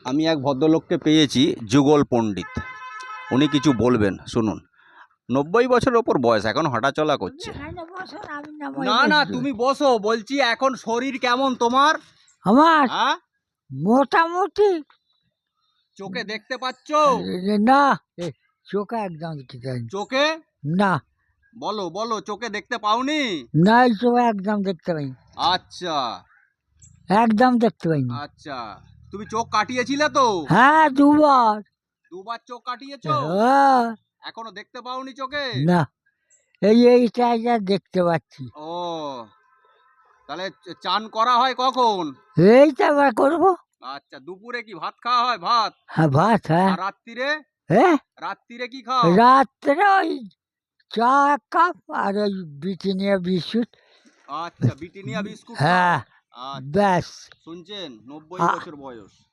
আমি এক ভদ্রলোককে পেয়েছি, যুগল পণ্ডিত। উনি কিছু বলবেন, শুনুন। 90 বছরের ওপর বয়স, এখন হাঁটাচলা করছে। না না, তুমি বসো। বলছি এখন শরীর কেমন তোমার? আমার হ্যাঁ, মোটামুটি চোখে দেখতে পাচ্ছ? না, চোখে একদম দেখতে পাই চোখে না। বলো বলো, চোখে দেখতে পাওনি? না, এই চোখে একদম দেখতে পাই, আচ্ছা একদম দেখতে পাইনি। আচ্ছা, তুমি চোখ কাটিয়েছিলে তো? হ্যাঁ, দুবার। দুবার চোখ কাটিয়েছো? হ্যাঁ, এখনো দেখতে পাওনি চোখে? না, এইটা দেখতে পাচ্ছি। ও, তাহলে চান করা হয় কখন? এইটা আবার করবো। আচ্ছা, দুপুরে কি ভাত খাওয়া হয়? ভাত? হ্যাঁ, ভাত। হ্যাঁ, আর রাত্রিরে? হ্যাঁ, রাত্রিরে কি খাও? রাত্রে ওই চা এক কাপ আর ওই ব্রিটানিয়া বিস্কুট। আচ্ছা, ব্রিটানিয়া বিস্কুট খাও? হ্যাঁ, আচ্ছা, ব্যাস। শুনছেন, 90 আ- বছর বয়স।